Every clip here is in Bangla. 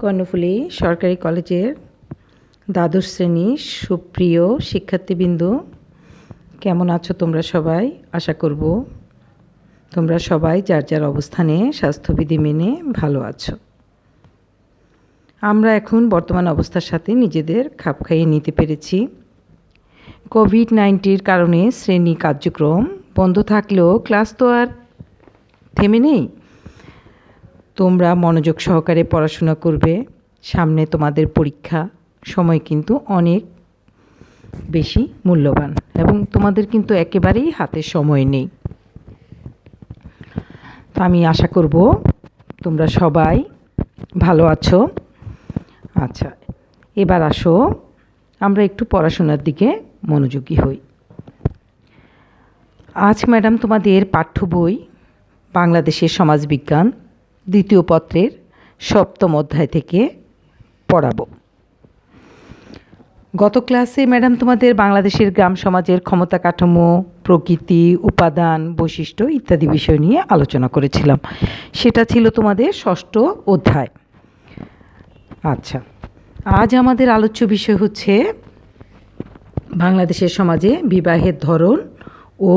কর্ণফুলী সরকারি কলেজের দ্বাদশ শ্রেণীর সুপ্রিয় শিক্ষার্থীবৃন্দ, কেমন আছো তোমরা সবাই? আশা করব তোমরা সবাই যার যার অবস্থানে স্বাস্থ্যবিধি মেনে ভালো আছো। আমরা এখন বর্তমান অবস্থার সাথে নিজেদের খাপ খাইয়ে নিতে পেরেছি। কোভিড-19 কারণে শ্রেণী কার্যক্রম বন্ধ থাকলেও ক্লাস তো আর থেমে নেই। তোমরা মনোযোগ সহকারে পড়াশোনা করবে। সামনে তোমাদের পরীক্ষা, সময় কিন্তু অনেক বেশি মূল্যবান এবং তোমাদের কিন্তু একেবারেই হাতে সময় নেই। তো আমি আশা করব তোমরা সবাই ভালো আছো। আচ্ছা, এবার আসো আমরা একটু পড়াশোনার দিকে মনোযোগী হই। আজ ম্যাডাম তোমাদের পাঠ্য বই বাংলাদেশের সমাজবিজ্ঞান দ্বিতীয় পত্রের 7ম অধ্যায় থেকে পড়াবো। গত ক্লাসে ম্যাডাম তোমাদের বাংলাদেশের গ্রাম সমাজের ক্ষমতা কাঠামো, প্রকৃতি, উপাদান, বৈশিষ্ট্য ইত্যাদি বিষয় নিয়ে আলোচনা করেছিলাম। সেটা ছিল তোমাদের 6ষ্ঠ অধ্যায়। আচ্ছা, আজ আমাদের আলোচ্য বিষয় হচ্ছে বাংলাদেশের সমাজে বিবাহের ধরন ও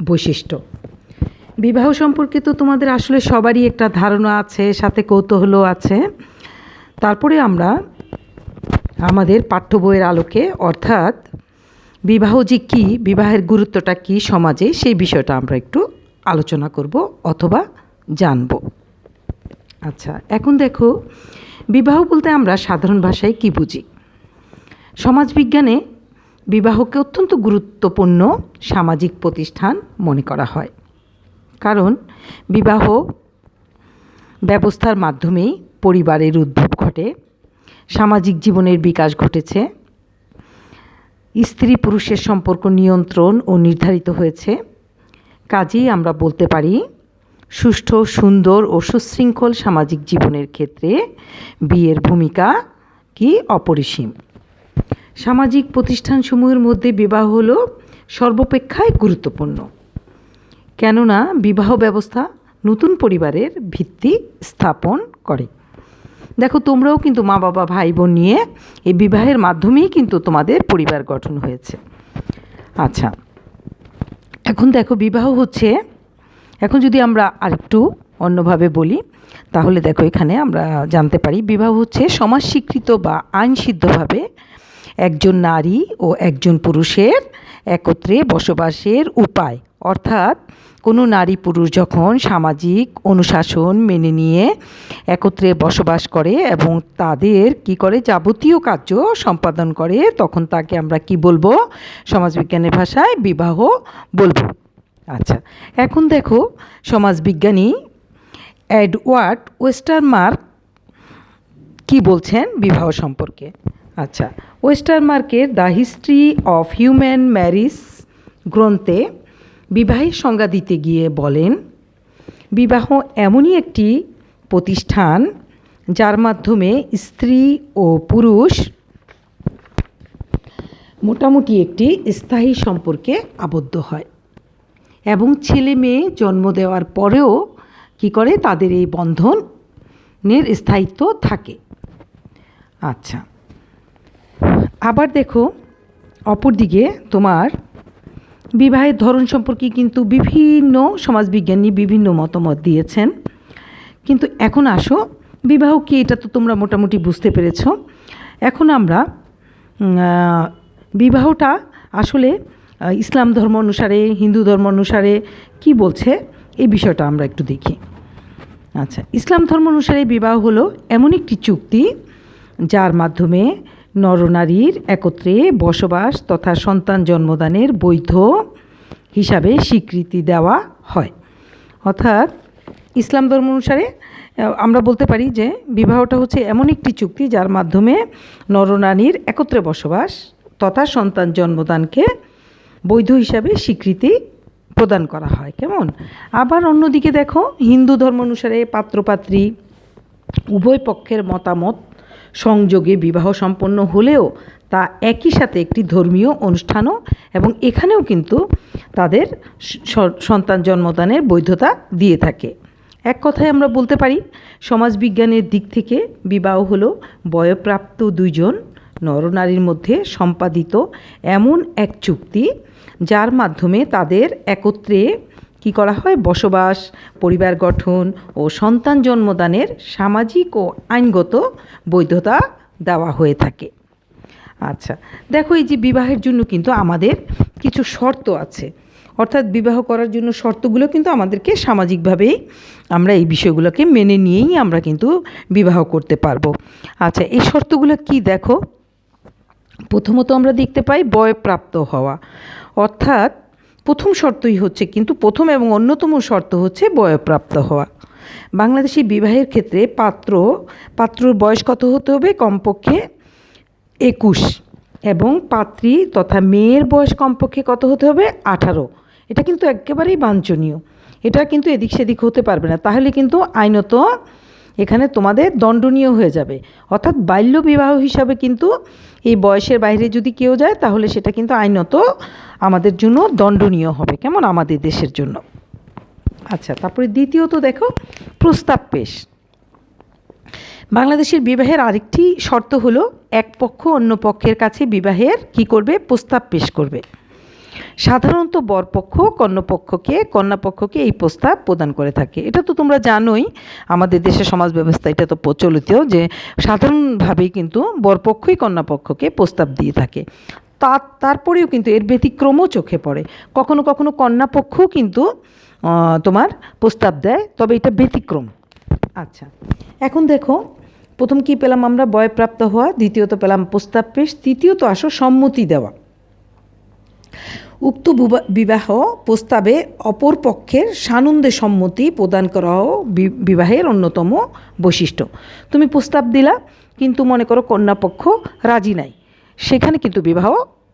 বৈশিষ্ট্য। বিবাহ সম্পর্কে তো তোমাদের আসলে সবারই একটা ধারণা আছে, সাথে কৌতূহলও আছে। তারপরে আমরা আমাদের পাঠ্য বইয়ের আলোকে, অর্থাৎ বিবাহ যে কী, বিবাহের গুরুত্বটা কী সমাজে, সেই বিষয়টা আমরা একটু আলোচনা করব অথবা জানব। আচ্ছা, এখন দেখো, বিবাহ বলতে আমরা সাধারণ ভাষায় কী বুঝি? সমাজবিজ্ঞানে বিবাহকে অত্যন্ত গুরুত্বপূর্ণ সামাজিক প্রতিষ্ঠান মনে করা হয়। কারণ বিবাহ ব্যবস্থার মাধ্যমেই পরিবারের উদ্ভব ঘটে, সামাজিক জীবনের বিকাশ ঘটেছে, স্ত্রী পুরুষের সম্পর্ক নিয়ন্ত্রণ ও নির্ধারিত হয়েছে। কাজেই আমরা বলতে পারি সুষ্ঠু, সুন্দর ও সুশৃঙ্খল সামাজিক জীবনের ক্ষেত্রে বিয়ের ভূমিকা কি অপরিসীম। সামাজিক প্রতিষ্ঠানসমূহের মধ্যে বিবাহ হলো সর্বাপেক্ষায় গুরুত্বপূর্ণ, কেননা বিবাহ ব্যবস্থা নতুন পরিবারের ভিত্তি স্থাপন করে। দেখো, তোমরাও কিন্তু মা বাবা ভাই বোন নিয়ে এই বিবাহের মাধ্যমেই কিন্তু তোমাদের পরিবার গঠন হয়েছে। আচ্ছা, এখন দেখো, বিবাহ হচ্ছে, এখন যদি আমরা আরেকটু অন্যভাবে বলি তাহলে দেখো, এখানে আমরা জানতে পারি বিবাহ হচ্ছে সমাজ স্বীকৃত বা আইনসিদ্ধভাবে একজন নারী ও একজন পুরুষের একত্রে বসবাসের উপায়। অর্থাৎ কোনো নারী পুরুষ যখন সামাজিক অনুশাসন মেনে নিয়ে একত্রে বসবাস করে এবং তাদের কি করে যাবতীয় কার্য সম্পাদন করে, তখন তাকে আমরা কি বলবো? সমাজবিজ্ঞানের ভাষায় বিবাহ বলবো। আচ্ছা, এখন দেখো, সমাজবিজ্ঞানী এডওয়ার্ড ওয়েস্টারমার্ক কি বলছেন বিবাহ সম্পর্কে। আচ্ছা, ওয়েস্টারমার্কের the history of human marriage গ্রন্থে বিবাহের সংজ্ঞা দিতে গিয়ে বলেন, বিবাহ এমনই একটি প্রতিষ্ঠান যার মাধ্যমে স্ত্রী ও পুরুষ মোটামুটি একটি স্থায়ী সম্পর্কে আবদ্ধ হয় এবং ছেলে মেয়ে জন্ম দেওয়ার পরেও কি করে তাদের এই বন্ধনের স্থায়িত্ব থাকে। আচ্ছা, আবার দেখো, অপরদিকে তোমার বিবাহের ধরন সম্পর্কে কিন্তু বিভিন্ন সমাজবিজ্ঞানী বিভিন্ন মতামত দিয়েছেন। কিন্তু এখন আসো, বিবাহ কি এটা তো তোমরা মোটামুটি বুঝতে পেরেছ। এখন আমরা বিবাহটা আসলে ইসলাম ধর্ম অনুসারে, হিন্দু ধর্ম অনুসারে কি বলছে এই বিষয়টা আমরা একটু দেখি। আচ্ছা, ইসলাম ধর্ম অনুসারে বিবাহ হলো এমন একটি চুক্তি যার মাধ্যমে নরনারীর একত্রে বসবাস তথা সন্তান জন্মদানের বৈধ হিসাবে স্বীকৃতি দেওয়া হয়। অর্থাৎ ইসলাম ধর্ম অনুসারে আমরা বলতে পারি যে বিবাহটা হচ্ছে এমন একটি চুক্তি যার মাধ্যমে নরনারীর একত্রে বসবাস তথা সন্তান জন্মদানকে বৈধ হিসাবে স্বীকৃতি প্রদান করা হয়। কেমন? আবার অন্যদিকে দেখো, হিন্দু ধর্ম অনুসারে পাত্রপাত্রী উভয় পক্ষের মতামত সংযোগে বিবাহ সম্পন্ন হলেও তা একই সাথে একটি ধর্মীয় অনুষ্ঠানও, এবং এখানেও কিন্তু তাদের সন্তান জন্মদানের বৈধতা দিয়ে থাকে। এক কথায় আমরা বলতে পারি সমাজবিজ্ঞানের দিক থেকে বিবাহ হলো বয়ঃপ্রাপ্ত দুইজন নরনারীর মধ্যে সম্পাদিত এমন এক চুক্তি যার মাধ্যমে তাদের একত্রে কী করা হয়, বসবাস, পরিবার গঠন ও সন্তান জন্মদানের সামাজিক ও আইনগত বৈধতা দেওয়া হয়ে থাকে। আচ্ছা, দেখো এই যে বিবাহের জন্য কিন্তু আমাদের কিছু শর্ত আছে, অর্থাৎ বিবাহ করার জন্য শর্তগুলো কিন্তু আমাদেরকে সামাজিকভাবেই আমরা এই বিষয়গুলোকে মেনে নিয়েই আমরা কিন্তু বিবাহ করতে পারবো। আচ্ছা, এই শর্তগুলো কি দেখো, প্রথমত আমরা দেখতে পাই বয়প্রাপ্ত হওয়া, অর্থাৎ প্রথম শর্তই হচ্ছে কিন্তু প্রথম এবং অন্যতম শর্ত হচ্ছে বয়প্রাপ্ত হওয়া। বাংলাদেশি বিবাহের ক্ষেত্রে পাত্রর বয়স কত হতে হবে, কমপক্ষে 21, এবং পাত্রী তথা মেয়ের বয়স কমপক্ষে কত হতে হবে, 18। এটা কিন্তু একেবারেই বাঞ্ছনীয়, এটা কিন্তু এদিক সেদিক হতে পারবে না, তাহলে কিন্তু আইনত এখানে তোমাদের দণ্ডনীয় হয়ে যাবে। অর্থাৎ বাল্য বিবাহ হিসাবে কিন্তু এই বয়সের বাইরে যদি কেউ যায় তাহলে সেটা কিন্তু আইনত আমাদের জন্য দণ্ডনীয় হবে, কেমন, আমাদের দেশের জন্য। আচ্ছা, তারপরে দ্বিতীয়ত দেখো প্রস্তাব পেশ। বাংলাদেশের বিবাহের আরেকটি শর্ত হলো এক পক্ষ অন্য পক্ষের কাছে বিবাহের কি করবে, প্রস্তাব পেশ করবে। সাধারণত বরপক্ষ কন্যাপক্ষকে এই প্রস্তাব প্রদান করে থাকে। এটা তো তোমরা জানোই, আমাদের দেশের সমাজ ব্যবস্থা এটা তো প্রচলিত যে সাধারণভাবেই কিন্তু বরপক্ষই কন্যাপক্ষকে প্রস্তাব দিয়ে থাকে। তারপরেও কিন্তু এর ব্যতিক্রমও চোখে পড়ে, কখনো কখনো কন্যাপক্ষও কিন্তু তোমার প্রস্তাব দেয়, তবে এটা ব্যতিক্রম। আচ্ছা, এখন দেখো প্রথম কি পেলাম আমরা, বয়প্রাপ্ত হওয়া, দ্বিতীয়ত পেলাম প্রস্তাব পেশ, তৃতীয়ত আসো সম্মতি দেওয়া। উক্ত বিবাহ প্রস্তাবে অপর পক্ষের সানন্দে সম্মতি প্রদান করাও বিবাহের অন্যতম বৈশিষ্ট্য। তুমি প্রস্তাব দিলা কিন্তু মনে করো কন্যাপক্ষ রাজি নাই, সেখানে কিন্তু বিবাহ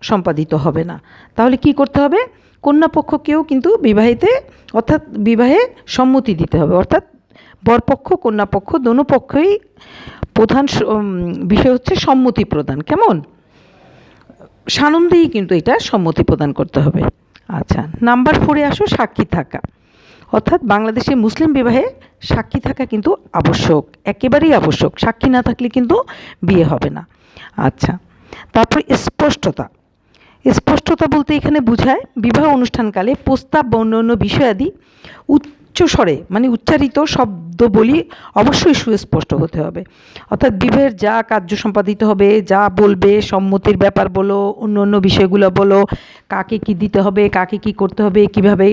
সম্পাদিত হবে না। তাহলে কি করতে হবে, কন্যাপক্ষকেও কিন্তু বিবাহে সম্মতি দিতে হবে, অর্থাৎ বরপক্ষ কন্যাপক্ষ দোনো পক্ষই প্রধান বিষয় হচ্ছে সম্মতি প্রদান, কেমন, সানন্দেই কিন্তু এটা সম্মতি প্রদান করতে হবে। আচ্ছা, নাম্বার 4-এ আসো সাক্ষী থাকা, অর্থাৎ বাংলাদেশে মুসলিম বিবাহে সাক্ষী থাকা কিন্তু আবশ্যক, একেবারেই আবশ্যক, সাক্ষী না থাকলে কিন্তু বিয়ে হবে না। আচ্ছা, তারপর স্পষ্টতা বলতে এখানে বোঝায় বিবাহ অনুষ্ঠানকালে প্রস্তাব বা অন্যান্য বিষয়াদি উচ্চস্বরে মানে উচ্চারিত শব্দবলী অবশ্যই সুস্পষ্ট হতে হবে। অর্থাৎ বিবাহের যা কার্য সম্পাদিত হবে, যা বলবে, সম্মতির ব্যাপার বলো, অন্য অন্য বিষয়গুলো বলো, কাকে কি দিতে হবে, কাকে কি করতে হবে, কিভাবে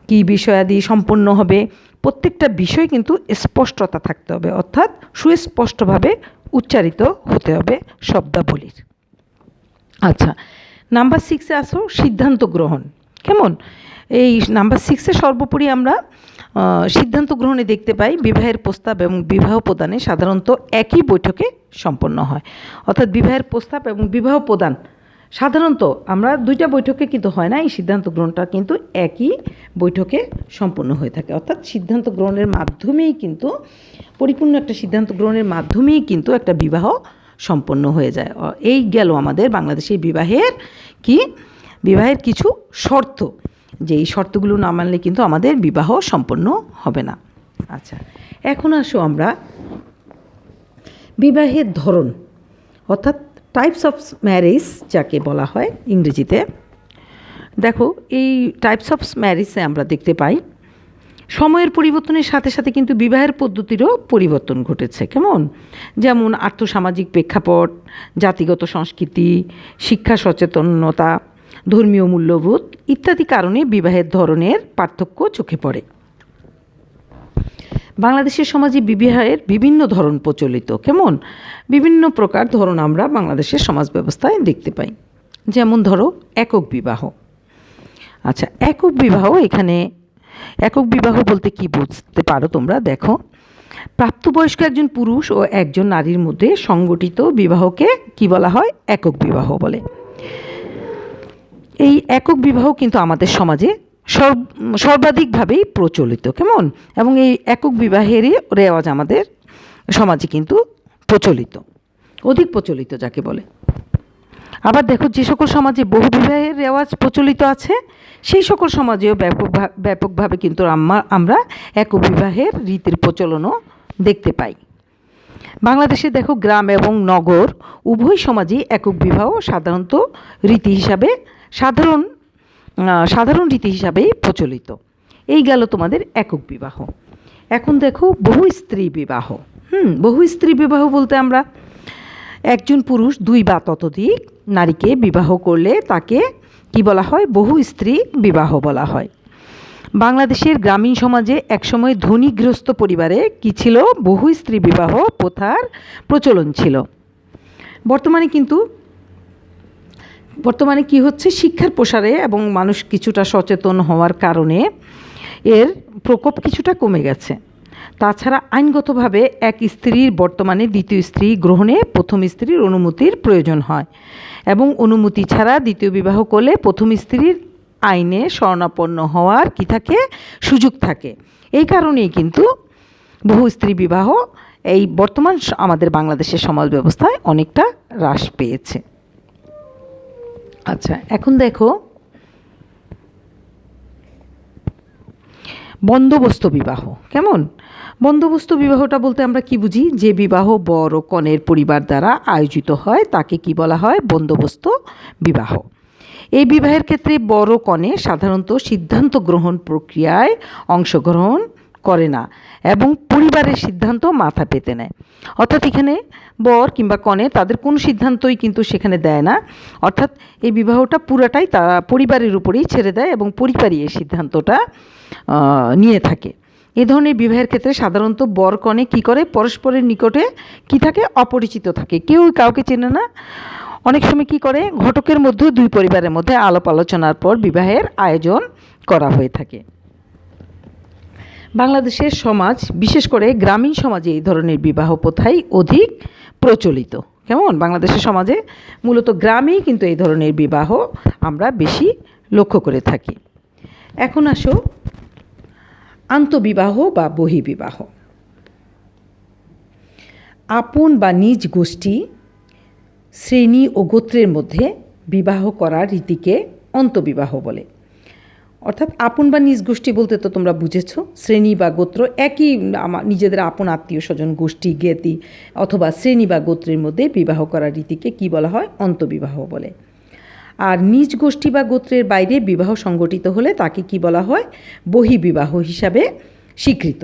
কি বিষয়াদি সম্পন্ন হবে, প্রত্যেকটা বিষয় কিন্তু স্পষ্টতা থাকতে হবে, অর্থাৎ সুস্পষ্টভাবে উচ্চারিত হতে হবে শব্দাবলীর। আচ্ছা, নাম্বার 6-এ আসো সিদ্ধান্ত গ্রহণ, কেমন, এই নাম্বার 6-এ সর্বোপরি আমরা সিদ্ধান্ত গ্রহণে দেখতে পাই বিবাহের প্রস্তাব এবং বিবাহ প্রদানে সাধারণত একই বৈঠকে সম্পন্ন হয়। অর্থাৎ বিবাহের প্রস্তাব এবং বিবাহ প্রদান সাধারণত আমরা 2টা বৈঠকে কিন্তু হয় না, এই সিদ্ধান্ত গ্রহণটা কিন্তু একই বৈঠকে সম্পন্ন হয়ে থাকে। অর্থাৎ সিদ্ধান্ত গ্রহণের মাধ্যমেই কিন্তু পরিপূর্ণ একটা সিদ্ধান্ত গ্রহণের মাধ্যমেই কিন্তু একটা বিবাহ সম্পন্ন হয়ে যায়। এই গেল আমাদের বাংলাদেশের বিবাহের কিছু শর্ত, যে এই শর্তগুলো না মানলে কিন্তু আমাদের বিবাহ সম্পন্ন হবে না। আচ্ছা, এখন আসো আমরা বিবাহের ধরন, অর্থাৎ টাইপস অফ ম্যারেজ যাকে বলা হয় ইংরেজিতে। দেখো এই টাইপস অফ ম্যারেজে আমরা দেখতে পাই সময়ের পরিবর্তনের সাথে সাথে কিন্তু বিবাহের পদ্ধতিরও পরিবর্তন ঘটেছে, কেমন, যেমন আর্থসামাজিক প্রেক্ষাপট, জাতিগত সংস্কৃতি, শিক্ষা সচেতনতা, ধর্মীয় মূল্যবোধ ইত্যাদি কারণে বিবাহের ধরনের পার্থক্য চোখে পড়ে। বাংলাদেশের সমাজে বিবাহের বিভিন্ন ধরন প্রচলিত, কেমন, বিভিন্ন প্রকার ধরন আমরা বাংলাদেশের সমাজ ব্যবস্থায় দেখতে পাই। যেমন ধরো একক বিবাহ। আচ্ছা, একক বিবাহ বলতে কি বুঝতে পারো তোমরা, দেখো প্রাপ্তবয়স্ক একজন পুরুষ ও একজন নারীর মধ্যে সংগঠিত বিবাহকে কি বলা হয়, একক বিবাহ বলে। এই একক বিবাহ কিন্তু আমাদের সমাজে সর্বাধিকভাবেই প্রচলিত, কেমন, এবং এই একক বিবাহেরই রেওয়াজ আমাদের সমাজে কিন্তু অধিক প্রচলিত যাকে বলে। আবার দেখো, যে সকল সমাজে বহুবিবাহের রেওয়াজ প্রচলিত আছে সেই সকল সমাজেও ব্যাপকভাবে কিন্তু আমরা একক বিবাহের রীতির প্রচলনও দেখতে পাই। বাংলাদেশে দেখো, গ্রাম এবং নগর উভয় সমাজেই একক বিবাহ সাধারণত রীতি হিসাবে সাধারণ রীতি হিসাবেই প্রচলিত। এই গেল তোমাদের একক বিবাহ। এখন দেখো বহু স্ত্রী বিবাহ। বহু স্ত্রী বিবাহ বলতে আমরা একজন পুরুষ 2 বা ততোধিক নারীকে বিবাহ করলে তাকে কি বলা হয়? বহু স্ত্রী বিবাহ বলা হয়। বাংলাদেশের গ্রামীণ সমাজে একসময় ধনী গৃহস্থ পরিবারে কি ছিল? বহু স্ত্রী বিবাহ প্রথার প্রচলন ছিল। বর্তমানে কি হচ্ছে? শিক্ষার প্রসারে এবং মানুষ কিছুটা সচেতন হওয়ার কারণে এর প্রকোপ কিছুটা কমে গেছে। তাছাড়া আইনগতভাবে এক স্ত্রীর বর্তমানে দ্বিতীয় স্ত্রী গ্রহণে প্রথম স্ত্রীর অনুমতির প্রয়োজন হয় এবং অনুমতি ছাড়া দ্বিতীয় বিবাহ করলে প্রথম স্ত্রীর আইনে শরণাপন্ন হওয়ার কি থাকে? সুযোগ থাকে। এই কারণেই কিন্তু বহু স্ত্রী বিবাহ এই বর্তমান আমাদের বাংলাদেশের সমাজ ব্যবস্থায় অনেকটা হ্রাস পেয়েছে। আচ্ছা, এখন দেখো বন্দোবস্ত বিবাহ। কেমন? বন্দোবস্ত বিবাহটা বলতে আমরা কি বুঝি? যে বিবাহ বর ও কনের পরিবার দ্বারা আয়োজিত হয় তাকে কি বলা হয়? বন্দোবস্ত বিবাহ। এই বিবাহের ক্ষেত্রে বর ও কনে সাধারণত সিদ্ধান্ত গ্রহণ প্রক্রিয়ায় অংশগ্রহণ করে না এবং পরিবারের সিদ্ধান্ত মাথা পেতে নেয়। অর্থাৎ এখানে বর কিংবা কনে তাদের কোনো সিদ্ধান্তই কিন্তু সেখানে দেয় না। অর্থাৎ এই বিবাহটা পুরাটাই তারা পরিবারের উপরেই ছেড়ে দেয় এবং পরিবারই এই সিদ্ধান্তটা নিয়ে থাকে। এ ধরনের বিবাহের ক্ষেত্রে সাধারণত বর কনে কী করে? পরস্পরের নিকটে কি থাকে? অপরিচিত থাকে, কেউ কাউকে চেনে না। অনেক সময় কী করে? ঘটকের মধ্যে 2 পরিবারের মধ্যে আলাপ আলোচনার পর বিবাহের আয়োজন করা হয়ে থাকে। বাংলাদেশের সমাজ, বিশেষ করে গ্রামীণ সমাজে এই ধরনের বিবাহ প্রথাই অধিক প্রচলিত। কেমন? বাংলাদেশের সমাজে মূলত গ্রামেই কিন্তু এই ধরনের বিবাহ আমরা বেশি লক্ষ্য করে থাকি। এখন আসো আন্তঃবিবাহ বা বহির্বিবাহ। আপন বা নিজ গোষ্ঠী, শ্রেণী ও গোত্রের মধ্যে বিবাহ করার রীতিকে অন্তঃবিবাহ বলে। অর্থাৎ আপন বা নিজ গোষ্ঠী বলতে তো তোমরা বুঝেছ, শ্রেণী বা গোত্র একই নিজেদের আপন আত্মীয় স্বজন, গোষ্ঠী, জ্ঞাতি অথবা শ্রেণী বা গোত্রের মধ্যে বিবাহ করার রীতিকে কি বলা হয়? অন্তঃবিবাহ বলে। আর নিজ গোষ্ঠী বা গোত্রের বাইরে বিবাহ সংগঠিত হলে তাকে কি বলা হয়? বহির্বিবাহ হিসাবে স্বীকৃত।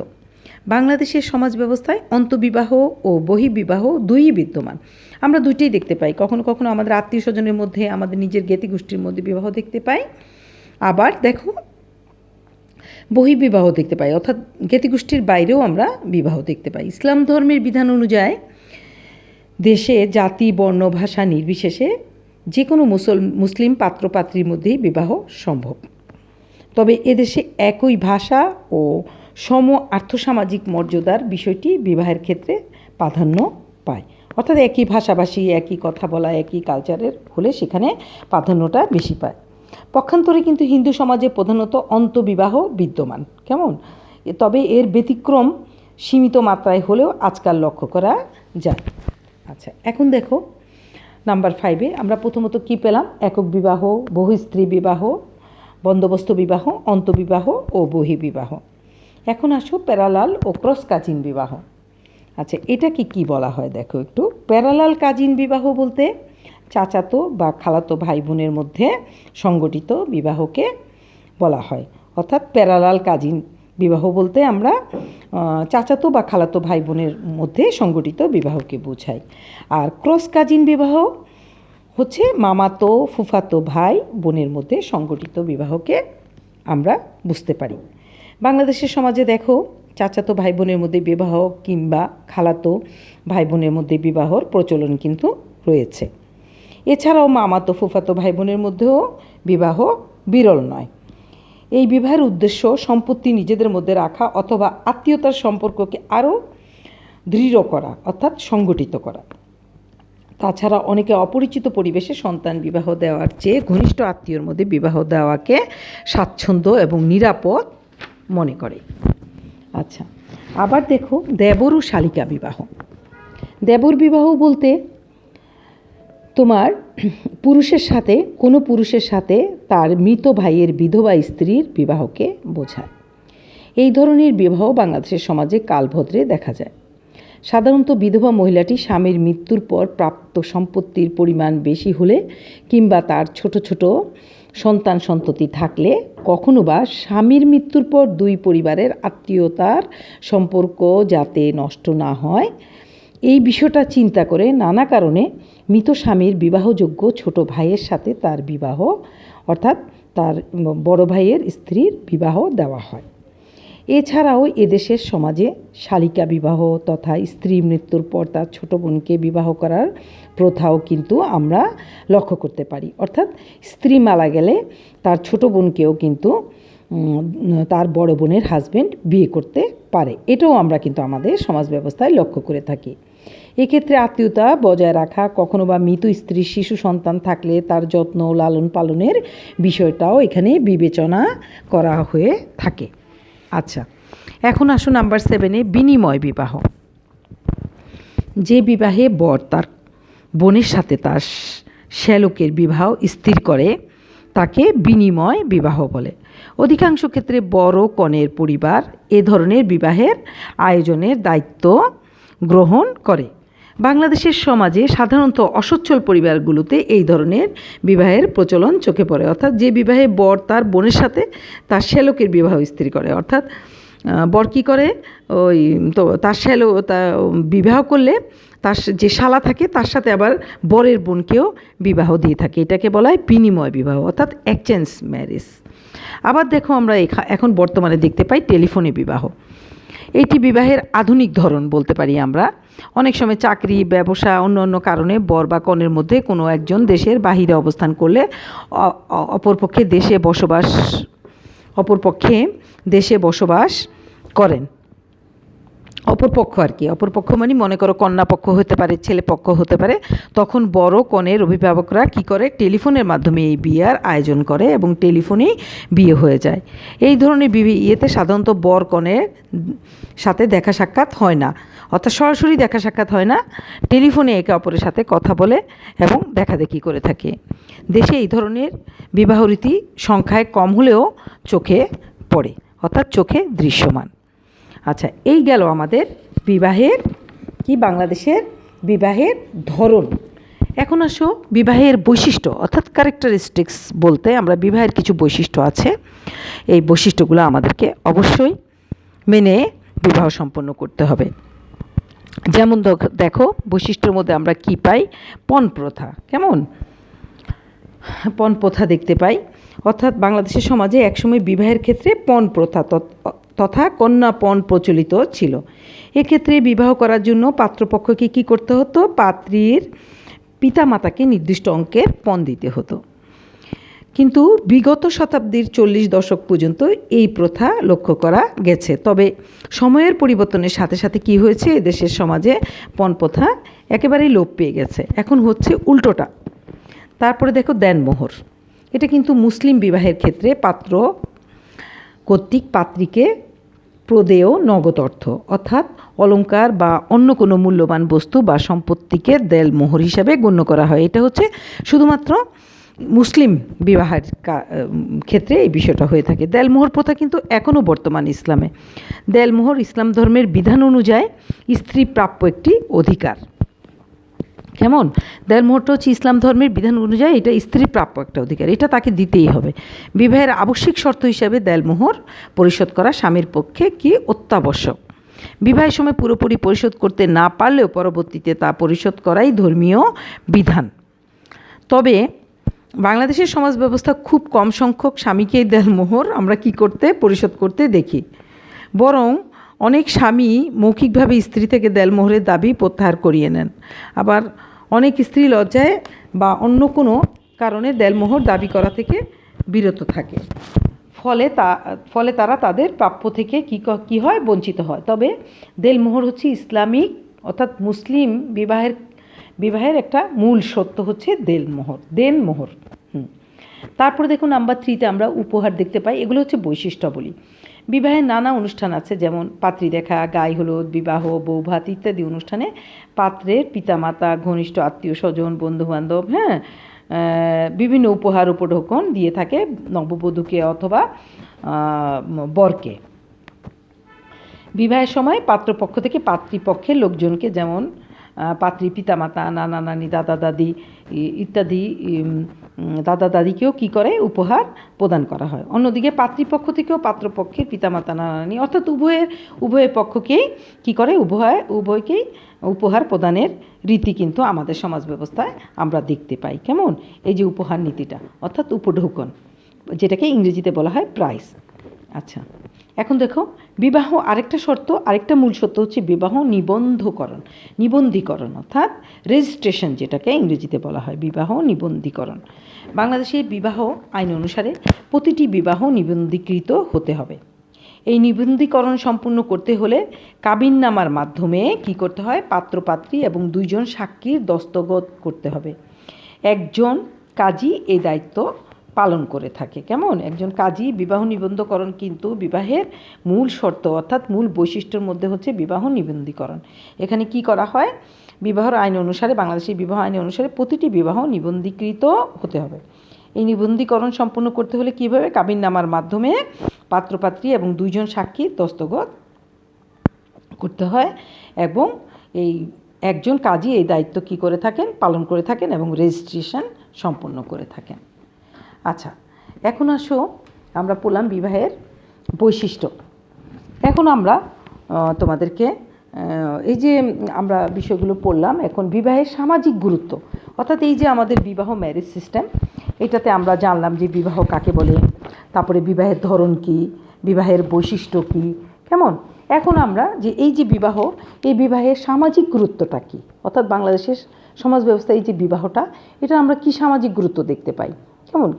বাংলাদেশের সমাজ ব্যবস্থায় অন্তঃবিবাহ ও বহির্বিবাহ দুইই বিদ্যমান। আমরা দুইটাই দেখতে পাই। কখনো কখনো আমাদের আত্মীয় স্বজনের মধ্যে, আমাদের নিজের জ্ঞাতি গোষ্ঠীর মধ্যে বিবাহ দেখতে পাই। আবার দেখো বহির্বিবাহ দেখতে পাই, অর্থাৎ জ্ঞাতিগোষ্ঠীর বাইরেও আমরা বিবাহ দেখতে পাই। ইসলাম ধর্মের বিধান অনুযায়ী দেশে জাতি, বর্ণ, ভাষা নির্বিশেষে যে কোনো মুসলিম পাত্রপাত্রীর মধ্যেই বিবাহ সম্ভব। তবে এদেশে একই ভাষা ও সম আর্থসামাজিক মর্যাদার বিষয়টি বিবাহের ক্ষেত্রে প্রাধান্য পায়। অর্থাৎ একই ভাষাভাষী, একই কথা বলা, একই কালচারের হলে সেখানে প্রাধান্যটা বেশি পায়। পক্ষান্তরে কিন্তু হিন্দু সমাজে প্রধানত অন্তঃবিবাহ বিদ্যমান। কেমন? তবে এর ব্যতিক্রম সীমিত মাত্রায় হলেও আজকাল লক্ষ্য করা যায়। আচ্ছা, এখন দেখো নাম্বার 5-এ আমরা প্রথমত কি পেলাম? একক বিবাহ, বহু স্ত্রী বিবাহ, বন্দোবস্ত বিবাহ, অন্তঃবিবাহ ও বহির্বিবাহ। এখন আসো প্যারালাল ও ক্রস কাজিন বিবাহ। আচ্ছা, এটা কি বলা হয় দেখো একটু। প্যারালাল কাজিন বিবাহ বলতে চাচাতো বা খালাতো ভাই বোনের মধ্যে সংগঠিত বিবাহকে বলা হয়। অর্থাৎ প্যারালাল কাজিন বিবাহ বলতে আমরা চাচাতো বা খালাতো ভাই বোনের মধ্যে সংগঠিত বিবাহকে বোঝাই। আর ক্রস কাজিন বিবাহ হচ্ছে মামাতো ফুফাতো ভাই বোনের মধ্যে সংগঠিত বিবাহকে আমরা বুঝতে পারি। বাংলাদেশের সমাজে দেখো চাচাতো ভাই বোনের মধ্যে বিবাহ কিংবা খালাতো ভাই বোনের মধ্যে বিবাহর প্রচলন কিন্তু রয়েছে। এছাড়াও মামাতো ফুফাতো ভাই বোনের মধ্যেও বিবাহ বিরল নয়। এই বিবাহের উদ্দেশ্য সম্পত্তি নিজেদের মধ্যে রাখা অথবা আত্মীয়তার সম্পর্ককে আরও দৃঢ় করা, অর্থাৎ সংগঠিত করা। তাছাড়া অনেকে অপরিচিত পরিবেশে সন্তান বিবাহ দেওয়ার চেয়ে ঘনিষ্ঠ আত্মীয়র মধ্যে বিবাহ দেওয়াকে স্বাচ্ছন্দ্য এবং নিরাপদ মনে করে। আচ্ছা, আবার দেখো দেবর ও শালিকা বিবাহ। দেবর বিবাহ বলতে তোমার কোনো পুরুষের সাথে তার মৃত ভাইয়ের বিধবা স্ত্রীর বিবাহকে বোঝায়। এই ধরনের বিবাহ বাংলাদেশের সমাজে কালভদ্রে দেখা যায়। সাধারণত বিধবা মহিলাটি স্বামীর মৃত্যুর পর প্রাপ্ত সম্পত্তির পরিমাণ বেশি হলে কিংবা তার ছোট ছোট সন্তান সন্ততি থাকলে, কখনো বা স্বামীর মৃত্যুর পর দুই পরিবারের আত্মীয়তার সম্পর্ক যাতে নষ্ট না হয়, এই বিষয়টা চিন্তা করে নানা কারণে মৃত স্বামীর বিবাহযোগ্য ছোট ভাইয়ের সাথে তার বিবাহ, অর্থাৎ তার বড় ভাইয়ের স্ত্রীর বিবাহ দেওয়া হয়। এছাড়াও এদেশের সমাজে শালিকা বিবাহ তথা স্ত্রী মৃত্যুর পর তার ছোট বোনকে বিবাহ করার প্রথাও কিন্তু আমরা লক্ষ্য করতে পারি। অর্থাৎ স্ত্রী মারা গেলে তার ছোট বোনকেও কিন্তু তার বড় বোনের হাজব্যান্ড বিয়ে করতে পারে। এটাও আমরা কিন্তু আমাদের সমাজ ব্যবস্থায় লক্ষ্য করে থাকি। এক্ষেত্রে আত্মীয়তা বজায় রাখা, কখনো বা মৃত স্ত্রীর শিশু সন্তান থাকলে তার যত্ন লালন পালনের বিষয়টাও এখানে বিবেচনা করা হয়ে থাকে। আচ্ছা, এখন আসুন নাম্বার 7-এ বিনিময় বিবাহ। যে বিবাহে বর তার বোনের সাথে তার শ্যালকের বিবাহ স্থির করে তাকে বিনিময় বিবাহ বলে। অধিকাংশ ক্ষেত্রে বর কনের পরিবার এ ধরনের বিবাহের আয়োজনের দায়িত্ব গ্রহণ করে। বাংলাদেশের সমাজে সাধারণত অসচ্ছল পরিবারগুলোতে এই ধরনের বিবাহের প্রচলন চোখে পড়ে। অর্থাৎ যে বিবাহে বর তার বোনের সাথে তার শ্যালকের বিবাহ স্থির করে, অর্থাৎ বর কী করে, ওই তো তার বিবাহ করলে তার যে শালা থাকে তার সাথে আবার বরের বোনকেও বিবাহ দিয়ে থাকে। এটাকে বলা হয় বিনিময় বিবাহ, অর্থাৎ এক্সচেঞ্জ ম্যারেজ। আবার দেখো, আমরা এখন বর্তমানে দেখতে পাই টেলিফোনে বিবাহ। এটি বিবাহের আধুনিক ধরন বলতে পারি আমরা। অনেক সময় চাকরি, ব্যবসা, অন্য অন্য কারণে বর বা কনের মধ্যে কোনো একজন দেশের বাহিরে অবস্থান করলে অপরপক্ষে দেশে বসবাস করেন। অপরপক্ষ মানে মনে করো কন্যাপক্ষ হতে পারে, ছেলেপক্ষ হতে পারে। তখন বড় কনের অভিভাবকরা কী করে, টেলিফোনের মাধ্যমে এই বিয়ের আয়োজন করে এবং টেলিফোনেই বিয়ে হয়ে যায়। এই ধরনের বিয়েতে সাধারণত বর কনের সাথে দেখা সাক্ষাৎ হয় না, অর্থাৎ সরাসরি দেখা সাক্ষাৎ হয় না, টেলিফোনে একে অপরের সাথে কথা বলে এবং দেখাদেখি করে থাকে। দেশে এই ধরনের বিবাহ রীতি সংখ্যায় কম হলেও চোখে পড়ে, অর্থাৎ চোখে দৃশ্যমান। আচ্ছা, এই গেল আমাদের বাংলাদেশের বিবাহের ধরন। এখন আসো বিবাহের বৈশিষ্ট্য, অর্থাৎ ক্যারেক্টারিস্টিক্স বলতে আমরা বিবাহের কিছু বৈশিষ্ট্য আছে। এই বৈশিষ্ট্যগুলো আমাদেরকে অবশ্যই মেনে বিবাহ সম্পন্ন করতে হবে। যেমন দেখো, বৈশিষ্ট্যের মধ্যে আমরা কি পাই? পণ প্রথা। কেমন পণ প্রথা দেখতে পাই, অর্থাৎ বাংলাদেশের সমাজে একসময় বিবাহের ক্ষেত্রে পণ প্রথা তথা কন্যা পণ প্রচলিত ছিল। এক্ষেত্রে বিবাহ করার জন্য পাত্রপক্ষকে কী করতে হতো? পাত্রীর পিতামাতাকে নির্দিষ্ট অঙ্কের পণ দিতে হতো। কিন্তু বিগত শতাব্দীর 40 দশক পর্যন্ত এই প্রথা লক্ষ্য করা গেছে। তবে সময়ের পরিবর্তনের সাথে সাথে কী হয়েছে, এদেশের সমাজে পণ প্রথা একেবারেই লোপ পেয়ে গেছে। এখন হচ্ছে উল্টোটা। তারপরে দেখো দেনমোহর। এটা কিন্তু মুসলিম বিবাহের ক্ষেত্রে পাত্র কর্তৃক পাত্রীকে প্রদেয় নগদ অর্থ, অর্থাৎ অলংকার বা অন্য কোনো মূল্যবান বস্তু বা সম্পত্তিকে দেনমোহর হিসাবে গণ্য করা হয়। এটা হচ্ছে শুধুমাত্র মুসলিম বিবাহের ক্ষেত্রে এই বিষয়টা হয়ে থাকে। দেনমোহর প্রথা কিন্তু এখনও বর্তমান ইসলামে। দেনমোহর ইসলাম ধর্মের বিধান অনুযায়ী স্ত্রী প্রাপ্য একটি অধিকার। কেমন? দেনমোহরটা হচ্ছে ইসলাম ধর্মের বিধান অনুযায়ী এটা স্ত্রী প্রাপ্য একটা অধিকার, এটা তাকে দিতেই হবে। বিবাহের আবশ্যিক শর্ত হিসাবে দেনমোহর পরিশোধ করা স্বামীর পক্ষে কি অত্যাবশ্যক। বিবাহের সময় পুরোপুরি পরিশোধ করতে না পারলেও পরবর্তীতে তা পরিশোধ করাই ধর্মীয় বিধান। তবে বাংলাদেশের সমাজ ব্যবস্থা খুব কম সংখ্যক স্বামীকে দেনমোহর আমরা কি করতে পরিশোধ করতে দেখি। বরং অনেক স্বামী মৌখিকভাবে স্ত্রী থেকে দেনমোহরের দাবি প্রত্যাহার করিয়ে নেন। আবার অনেক স্ত্রী লজ্জায় বা অন্য কোনো কারণে দেনমোহর দাবি করা থেকে বিরত থাকে। ফলে তারা তাদের প্রাপ্য থেকে কি হয়, বঞ্চিত হয়। তবে দেনমোহর হচ্ছে ইসলামিক অর্থাৎ মুসলিম বিবাহের একটা মূল সত্য হচ্ছে দেনমোহর। তারপরে দেখুন নাম্বার 3-তে আমরা উপহার দেখতে পাই। এগুলো হচ্ছে বৈশিষ্ট্যাবলী। বিবাহের নানা অনুষ্ঠান আছে, যেমন পাত্রী দেখা, গায়ে হলুদ, বিবাহ, বৌভাত ইত্যাদি অনুষ্ঠানে পাত্রের পিতামাতা, ঘনিষ্ঠ আত্মীয় স্বজন, বন্ধুবান্ধব বিভিন্ন উপহার উপঢৌকন দিয়ে থাকে নববধূকে অথবা বরকে। বিবাহের সময় পাত্রপক্ষ থেকে পাত্রীপক্ষের লোকজনকে, যেমন পাত্রী পিতামাতা, নানা নানি, দাদা দাদি ইত্যাদি দাদা দাদিকেও কী করে উপহার প্রদান করা হয়। অন্যদিকে পাত্রীপক্ষ থেকেও পাত্রপক্ষের পিতামাতা, নানা নানি অর্থাৎ উভয়ের পক্ষকেই কী করে উভয়কেই উপহার প্রদানের রীতি কিন্তু আমাদের সমাজ ব্যবস্থায় আমরা দেখতে পাই। কেমন? এই যে উপহার নীতিটা অর্থাৎ উপঢৌকন, যেটাকে ইংরেজিতে বলা হয় প্রাইস। আচ্ছা, এখন দেখো বিবাহ আরেকটা মূল শর্ত হচ্ছে বিবাহ নিবন্ধীকরণ অর্থাৎ রেজিস্ট্রেশন, যেটাকে ইংরেজিতে বলা হয় বিবাহ নিবন্ধীকরণ। বাংলাদেশের বিবাহ আইন অনুসারে প্রতিটি বিবাহ নিবন্ধীকৃত হতে হবে। এই নিবন্ধীকরণ সম্পূর্ণ করতে হলে কাবিননামার মাধ্যমে কী করতে হয়? পাত্রপাত্রী এবং 2 জন সাক্ষীর দস্তখত করতে হবে। একজন কাজী এই দায়িত্ব পালন করে থাকে। কেমন? একজন কাজী। বিবাহ নিবন্ধকরণ কিন্তু বিবাহের মূল শর্ত অর্থাৎ মূল বৈশিষ্ট্যের মধ্যে হচ্ছে বিবাহ নিবন্ধীকরণ। এখানে কি করা হয়? বিবাহের আইন অনুসারে, বাংলাদেশের বিবাহ আইন অনুসারে প্রতিটি বিবাহ নিবন্ধীকৃত হতে হবে। এই নিবন্ধীকরণ সম্পন্ন করতে হলে কীভাবে? কাবিননামার মাধ্যমে পাত্রপাত্রী এবং 2 জন সাক্ষীর দস্তখত করতে হয় এবং এই একজন কাজী এই দায়িত্ব কী করে থাকেন? পালন করে থাকেন এবং রেজিস্ট্রেশন সম্পন্ন করে থাকেন। আচ্ছা, এখন আসো আমরা পড়লাম বিবাহের বৈশিষ্ট্য। এখন আমরা তোমাদেরকে এই যে আমরা বিষয়গুলো পড়লাম, এখন বিবাহের সামাজিক গুরুত্ব অর্থাৎ এই যে আমাদের বিবাহ ম্যারেজ সিস্টেম, এটাতে আমরা জানলাম যে বিবাহ কাকে বলে, তারপরে বিবাহের ধরন কী, বিবাহের বৈশিষ্ট্য কী। কেমন? এখন আমরা যে এই যে বিবাহ, এই বিবাহের সামাজিক গুরুত্বটা কী, অর্থাৎ বাংলাদেশের সমাজ ব্যবস্থায় এই যে বিবাহটা, এটা আমরা কি সামাজিক গুরুত্ব দেখতে পাই। কেমন?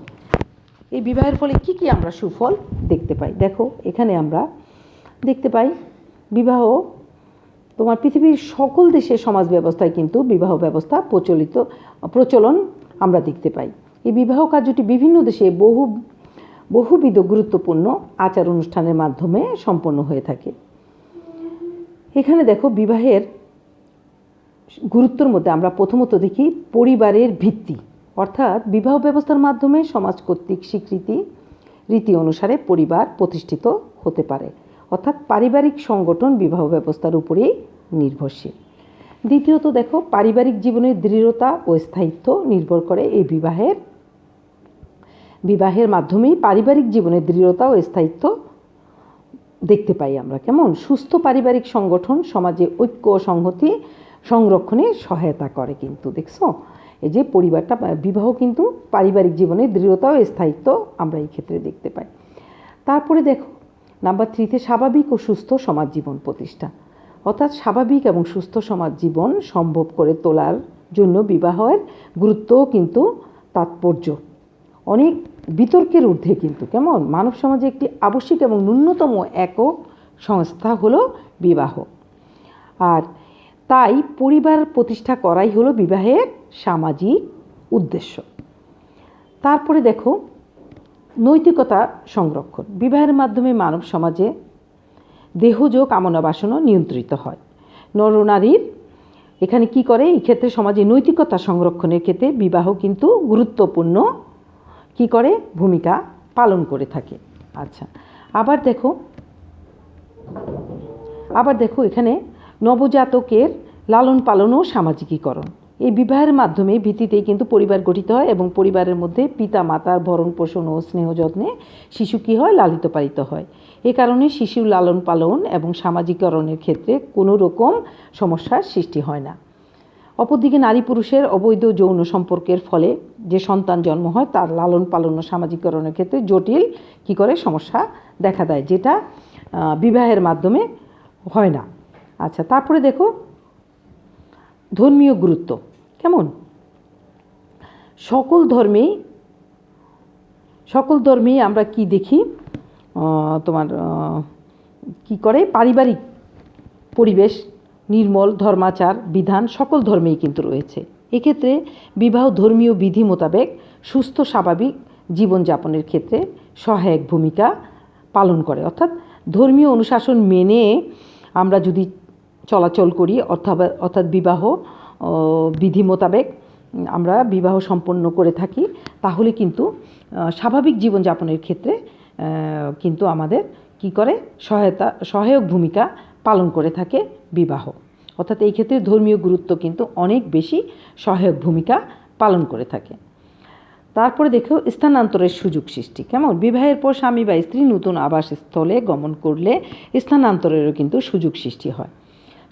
এই বিবাহের ফলে কি কি আমরা সুফল দেখতে পাই। দেখো এখানে আমরা দেখতে পাই বিবাহ তোমার পৃথিবীর সকল দেশের সমাজ ব্যবস্থায় কিন্তু বিবাহ ব্যবস্থা প্রচলন আমরা দেখতে পাই। এই বিবাহ কার্যটি বিভিন্ন দেশে বহুবিধ গুরুত্বপূর্ণ আচার অনুষ্ঠানের মাধ্যমে সম্পন্ন হয়ে থাকে। এখানে দেখো বিবাহের গুরুত্বের মধ্যে আমরা প্রথমত দেখি পরিবারের ভিত্তি, অর্থাৎ বিবাহ ব্যবস্থার মাধ্যমে সমাজ কর্তৃক স্বীকৃতি রীতি অনুসারে পরিবার প্রতিষ্ঠিত হতে পারে, অর্থাৎ পারিবারিক সংগঠন বিবাহ ব্যবস্থার উপরেই নির্ভরশীল। দ্বিতীয়ত দেখো পারিবারিক জীবনের দৃঢ়তা ও স্থায়িত্ব নির্ভর করে এই বিবাহের মাধ্যমেই পারিবারিক জীবনের দৃঢ়তা ও স্থায়িত্ব দেখতে পাই আমরা। কেমন? সুস্থ পারিবারিক সংগঠন সমাজে ঐক্য ও সংহতি সংরক্ষণে সহায়তা করে। কিন্তু দেখছো এই যে পরিবারটা, বিবাহ কিন্তু পারিবারিক জীবনের দৃঢ়তা ও স্থায়িত্ব আমরা এই ক্ষেত্রে দেখতে পাই। তারপরে দেখো নাম্বার 3তে স্বাভাবিক ও সুস্থ সমাজ জীবন প্রতিষ্ঠা, অর্থাৎ স্বাভাবিক এবং সুস্থ সমাজ জীবন সম্ভব করে তোলার জন্য বিবাহের গুরুত্ব কিন্তু তাৎপর্য অনেক বিতর্কের ঊর্ধ্বে। কিন্তু কেমন? মানব সমাজে একটি আবশ্যিক এবং ন্যূনতম একক সংস্থা হলো বিবাহ, আর তাই পরিবার প্রতিষ্ঠা করাই হলো বিবাহের সামাজিক উদ্দেশ্য। তারপরে দেখো নৈতিকতা সংরক্ষণ। বিবাহের মাধ্যমে মানব সমাজে দেহজ কামনা বাসনা নিয়ন্ত্রিত হয়। নরনারীর এখানে কি করে? এই ক্ষেত্রে সমাজে নৈতিকতা সংরক্ষণের ক্ষেত্রে বিবাহ কিন্তু গুরুত্বপূর্ণ কি করে? ভূমিকা পালন করে থাকে। আচ্ছা, আবার দেখো এখানে নবজাতকের লালন পালন ও সামাজিকীকরণ। এই বিবাহের মাধ্যমে ভিত্তিতেই কিন্তু পরিবার গঠিত হয় এবং পরিবারের মধ্যে পিতা মাতার ভরণ পোষণ ও স্নেহ যত্নে শিশু কী হয়? লালিত পালিত হয়। এ কারণে শিশুর লালন পালন এবং সামাজিকীকরণের ক্ষেত্রে কোনো রকম সমস্যার সৃষ্টি হয় না। অপরদিকে নারী পুরুষের অবৈধ যৌন সম্পর্কের ফলে যে সন্তান জন্ম হয় তার লালন পালন ও সামাজিকীকরণের ক্ষেত্রে জটিল কী করে? সমস্যা দেখা দেয়, যেটা বিবাহের মাধ্যমে হয় না। আচ্ছা, তারপরে দেখো ধর্মীয় গুরুত্ব। কেমন? সকল ধর্মেই আমরা কি দেখি? তোমার কি করে? পারিবারিক পরিবেশ, নির্মল ধর্মাচার বিধান সকল ধর্মেই কিন্তু রয়েছে। এক্ষেত্রে বিবাহ ধর্মীয় বিধি মোতাবেক সুস্থ স্বাভাবিক জীবনযাপনের ক্ষেত্রে সহায়ক ভূমিকা পালন করে, অর্থাৎ ধর্মীয় অনুশাসন মেনে আমরা যদি চলাচল করি অর্থাৎ বিবাহ বিধি মোতাবেক আমরা বিবাহ সম্পন্ন করে থাকি, তাহলে কিন্তু স্বাভাবিক জীবনযাপনের ক্ষেত্রে কিন্তু আমাদের কী করে সহায়ক ভূমিকা পালন করে থাকে বিবাহ। অর্থাৎ এই ক্ষেত্রে ধর্মীয় গুরুত্ব কিন্তু অনেক বেশি সহায়ক ভূমিকা পালন করে থাকে। তারপরে দেখো স্থানান্তরের সুযোগ সৃষ্টি। কেমন? বিবাহের পর স্বামী বা স্ত্রী নতুন আবাসস্থলে গমন করলে স্থানান্তরেরও কিন্তু সুযোগ সৃষ্টি হয়।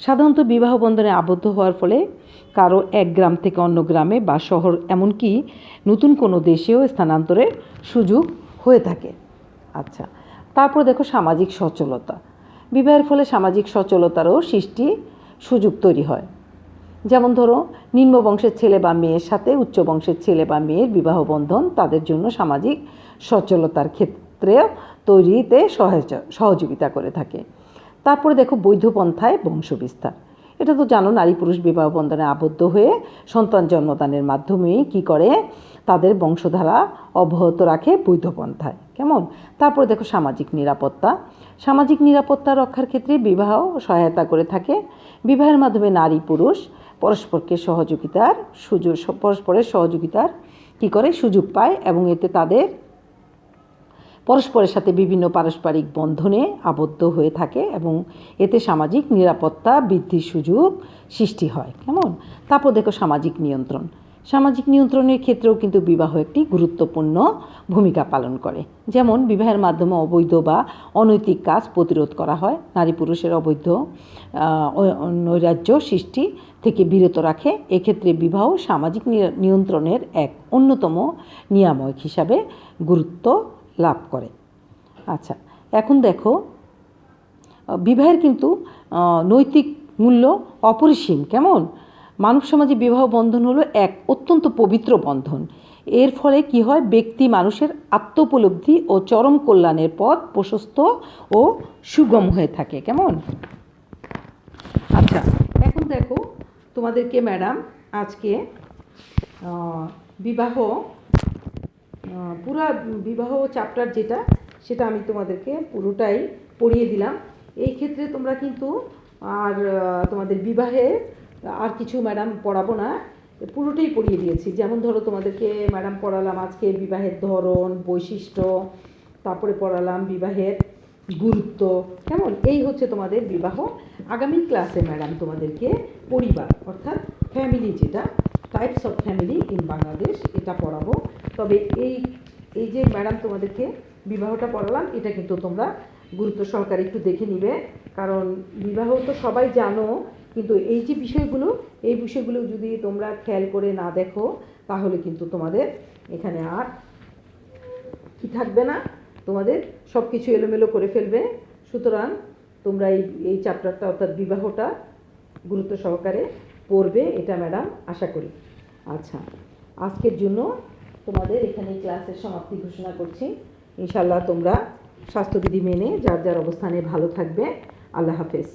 সাধারণত বিবাহ বন্ধনে আবদ্ধ হওয়ার ফলে কারো এক গ্রাম থেকে অন্য গ্রামে বা শহর, এমনকি নতুন কোনো দেশেও স্থানান্তরের সুযোগ হয়ে থাকে। আচ্ছা, তারপর দেখো সামাজিক সচলতা। বিবাহের ফলে সামাজিক সচলতারও সুযোগ তৈরি হয়। যেমন ধরো, নিম্ন বংশের ছেলে বা মেয়ের সাথে উচ্চ বংশের ছেলে বা মেয়ের বিবাহ বন্ধন তাদের জন্য সামাজিক সচলতার ক্ষেত্রে তৈরিতে সহযোগিতা করে থাকে। তারপরে দেখো বৈধ পন্থায় বংশবিস্তার। এটা তো জানো, নারী পুরুষ বিবাহ বন্ধনে আবদ্ধ হয়ে সন্তান জন্মদানের মাধ্যমেই কী করে তাদের বংশধারা অব্যাহত রাখে বৈধ পন্থায়। কেমন? তারপরে দেখো সামাজিক নিরাপত্তা। সামাজিক নিরাপত্তা রক্ষার ক্ষেত্রে বিবাহ সহায়তা করে থাকে। বিবাহের মাধ্যমে নারী পুরুষ পরস্পরের সহযোগিতার কী করে সুযোগ পায় এবং এতে তাদের পরস্পরের সাথে বিভিন্ন পারস্পরিক বন্ধনে আবদ্ধ হয়ে থাকে এবং এতে সামাজিক নিরাপত্তা বৃদ্ধির সুযোগ সৃষ্টি হয়। কেমন? তারপর দেখো সামাজিক নিয়ন্ত্রণ। সামাজিক নিয়ন্ত্রণের ক্ষেত্রেও কিন্তু বিবাহ একটি গুরুত্বপূর্ণ ভূমিকা পালন করে। যেমন বিবাহের মাধ্যমে অবৈধ বা অনৈতিক কাজ প্রতিরোধ করা হয়, নারী পুরুষের অবৈধ নৈরাজ্য সৃষ্টি থেকে বিরত রাখে। এক্ষেত্রে বিবাহ সামাজিক নিয়ন্ত্রণের এক অন্যতম নিয়ামক হিসাবে গুরুত্ব লাভ করে। আচ্ছা, এখন দেখো বিবাহের কিন্তু নৈতিক মূল্য অপরিসীম। কেমন? মানব সমাজে বিবাহ বন্ধন হলো এক অত্যন্ত পবিত্র বন্ধন। এর ফলে কি হয়? ব্যক্তি মানুষের আত্মোপলব্ধি ও চরম কল্যাণের পথ প্রশস্ত ও সুগম হয়ে থাকে। কেমন? আচ্ছা, এখন দেখো তোমাদেরকে ম্যাডাম আজকে বিবাহ চ্যাপ্টার যেটা, সেটা আমি তোমাদেরকে পুরোটাই পড়িয়ে দিলাম। এই ক্ষেত্রে তোমরা কিন্তু আর তোমাদের বিবাহে আর কিছু ম্যাডাম পড়াবো না, পুরোটাই পড়িয়ে দিয়েছি। যেমন ধরো তোমাদেরকে ম্যাডাম পড়ালাম আজকে বিবাহের ধরন, বৈশিষ্ট্য, তারপরে পড়ালাম বিবাহের গুরুত্ব। কেমন? এই হচ্ছে তোমাদের বিবাহ। আগামী ক্লাসে ম্যাডাম তোমাদেরকে পরিবার অর্থাৎ ফ্যামিলি, যেটা types of family in Bangladesh, এটা পড়াবো। তবে এই যে ম্যাডাম তোমাদেরকে বিবাহটা পড়ালাম, এটা কিন্তু তোমরা গুরুত্ব সহকারে একটু দেখে নিবে, কারণ বিবাহ তো সবাই জানো, কিন্তু এই যে বিষয়গুলো যদি তোমরা খেয়াল করে না দেখো, তাহলে কিন্তু তোমাদের এখানে আর কি থাকবে না, তোমাদের সব কিছু এলোমেলো করে ফেলবে। সুতরাং তোমরা এই চ্যাপ্টারটা অর্থাৎ বিবাহটা গুরুত্ব সহকারে পড়বে, এটা ম্যাডাম আশা করি। আচ্ছা, আজকের জন্য তোমাদের এখানে ক্লাসের সমাপ্তি ঘোষণা করছি। ইনশাআল্লাহ তোমরা স্বাস্থ্যবিধি মেনে যার যার অবস্থানে ভালো থাকবে। আল্লাহ হাফেজ।